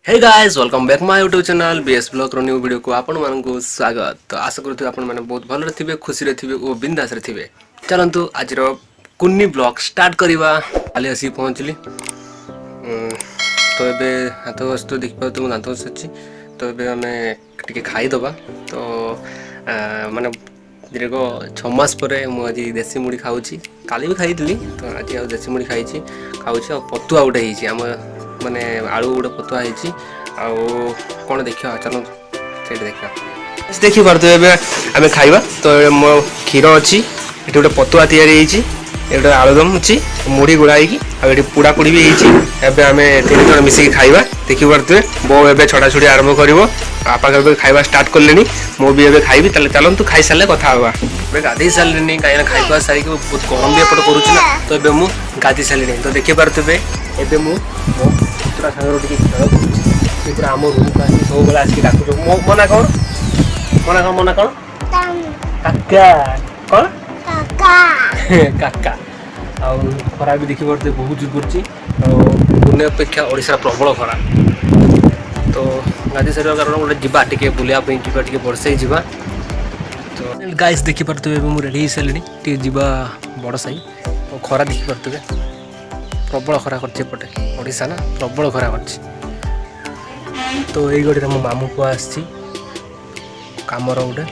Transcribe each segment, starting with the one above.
Hey guys welcome back my YouTube channel BS blog रो new video को आपण मानकु स्वागत। तो आशा करथि आपण माने बहुत भलो थिबे, खुशी रे थिबे ओ बिंदास रे थिबे। चलंतु आज रो कुन्नी ब्लॉग स्टार्ट करिवा। खाली आसी पहुंचली तो एबे हाथ वस्तु देख पाउ तुम दांत सच्ची। तो एबे हमें टिके खाई दबा। तो माने दीर्घ 6 मास परे मु आज देसी मुड़ी खाउची। काली भी खाइतली तो आज आ देसी मुड़ी खाइची खाउची। आ पतुआ उडे हिची हम माने आलू गोटे पतुआ होती कौन देखा चलो से देखा देखी पारे आम खाइबा। तो मो क्षीर अच्छी ये गोटे पतुआ या आलुदम अच्छी मुढ़ी गुड़ाई आगे पुड़ापुड़ी भी होती आम 3 जन मिसिकी खाइबा। देखी पारे बो ए छड़ा छुड़ी आरंभ कर आपा खाइबा स्टार्ट कले मु भी एबे खाइबी। चलतु खाई सारे कथा हवा। गाधे सारे कहीं खाइबा सारिक बहुत गरम भी एपट करुच्छी ना। तो ये मुझे गाधि सारे तो देखी पारे एबे मो पुतरा सागर टिके खेल करुच्छी पूरा आम रूम को आसी सब बेला आसिक डाकुछ मना कौन मना कौन मना कौन काका कौन काका आ खरा भी देखी पारे बहुत जोर पड़ी पुणे अपेक्षा ओडिशा प्रबल खरा। तो गाधी सारे कारण गोटे जीवा टिके बुलायापी जीवा टिके बड़साई जीवा। तो गाइस देखी पारे मुझे रेडी हो सारे टे जीवा बड़ साई खरा देखी पारे प्रबल खरा करपटे ओडिशा ना प्रबल खरा कर। तो ये गोटे मो मामू पुआ आसी कमर गोटे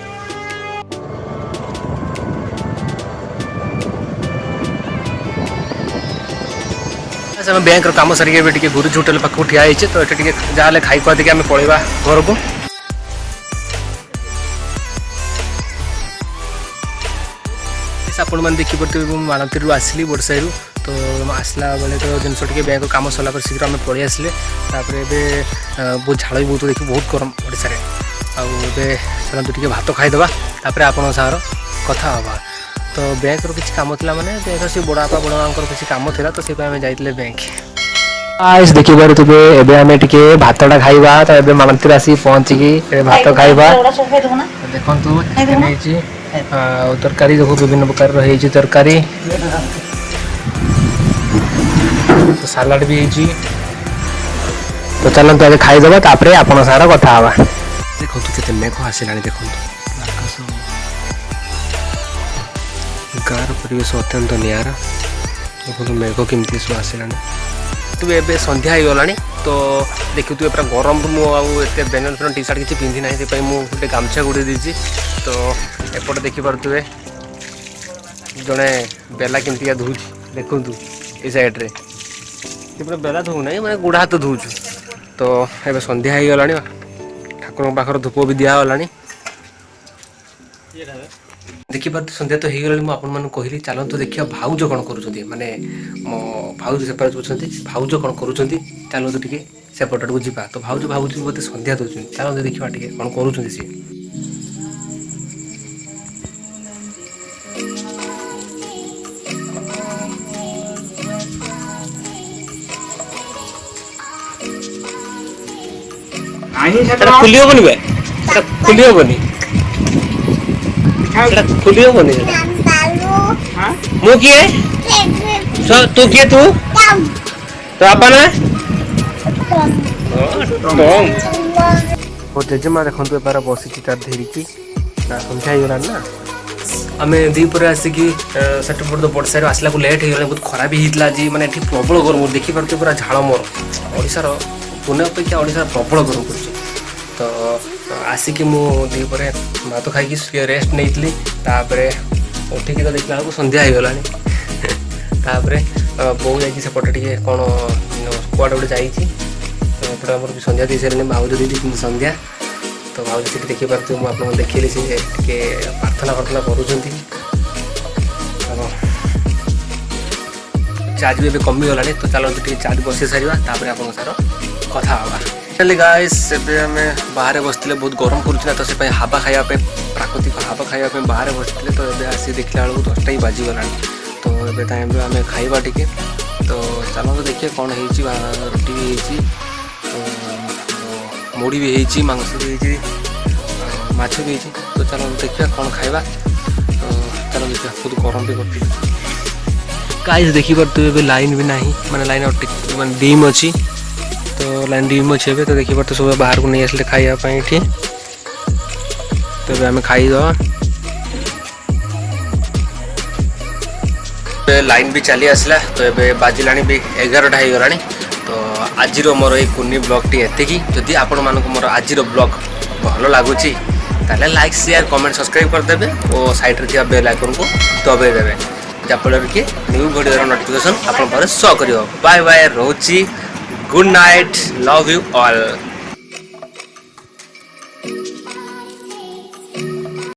बैंक कम सारिक गुरुजी होटेल पाखक ठिया होती। तो ये जहाँ खाई खुआ देखे आम पलैबा घर को। आपण मैंने देखिए मानवती आसली बड़साई तो आसला बेले तो जिन टे बैंक कम सरला शीघ्र आम पलि आसिले। बहुत झाड़ भी बहुत देखिए बहुत गरम ओडिशा रे। आबे चलते टे भात खाईदे तापर आपण सागर कथा हवा। तो बैंक रो किसी काम था माने बैंक से बड़ापा बड़ा किसी काम था तो से आम जाइए बैंक आज देखी पारे थे एबे आम टे भातटा खाइबा। तो एबे मानवती आसी पहुँचिकी भात खाइबा। देखु तरकारी देखो विभिन्न प्रकार रही तरकारी तो सालाड भी है। तो चलते आज खाईदे तापर आपण सारा कथा हवा। देखो केते मेघ आसला देखो गाँव परिवेश अत्यंत निरा। देखो मेघ केमती सब आसला तू ए संध्या हो गला। तो देखु तू पूरा गरम मुझे बेनल फेन टी सार्ट किसी पिंधि ना मुझे गामछा गुड़े देती। तो एपटे देखी पारे जड़े बेला केमती धोच देखु ये सैड्रे पूरा बेला धो ना मैं गोड़ हाथ धोचु। तो ये संध्या हो गला ठाकुर पाखर धूप भी दिगला। देखी पारे संध्या तो हो गला मुझे कहली चलते देखिए भाउज कौन कर माने मो भाउज सेपरेट बुझे भाउज कौन कर चलते टे सेपट को जा। तो भाउज भावुँ बोलते संध्या दूसरी चलते देखा टे कौन कर सी खुली हेनी बे खुली हेनी खुली हेनी मु किए तू किए तू तो आपा ना जेजेमा देखो बार बसी तार धरिकी संध्या हो ना। आम दीपर आसिक तो बड़साई आसला को लेट हो बहुत खरा भी होता आज माने प्रबल गरम देखी पारे पूरा झाड़ मोर ओडिशार पुणे अपेक्षा ओडिशा प्रबल गरम कर। तो आसिक मुझे भात खाई रेस्ट नहीं उठिकी तो देखला बेलू संध्या हो गला। बो जापटे टे कौन कुआड़े गोटे जापटे आम संध्या दे सारे भाउज दी संध्या। तो भाउज से देखी पारे मुझे देखिए सी प्रार्थना प्रार्थना कर चार्ज भी कमिगला। तो चलते टे चार्ज बसई सारा तापर आप सार कथा हवा। गाइस आम बाहर बसते बहुत गरम करुना तो से हावा खायापे प्राकृतिक हावा खायापे बाहर बसते। तो ये आसी देखला बेलू 10टा ही बाजिगला। तो ये टाइम आम खाइबा टिके। तो चलो देखिए कौन हो रोटी भी मुड़ी भी होती मांस भी माछ भी होती। तो चलो देखिए कौन खाइबा। तो चलो देखिए बहुत गरम भी कर गाइस देखी पारे लाइन भी ना माने लाइन मैं डीम अच्छी। तो लाइन डिम अच्छे तो देखिए तो सब बाहर को नहीं आसले खाइबापी ये तो आम खाईदे लाइन भी चली आसला तो ये बाजिला भी 11टा हो गला तो आज मोर ये कुन्नी ब्लॉग टी एति जदि आपण मानक मोर आज ब्लॉग भल लगुच ताले लाइक शेयर कमेंट सब्सक्राइब करदे और साइड रे बेल आइकन को दबाई देवे जहाँफल कि न्यू वीडियो नोटिफिकेशन आप शो कर बाय बाय रोची good night love you all.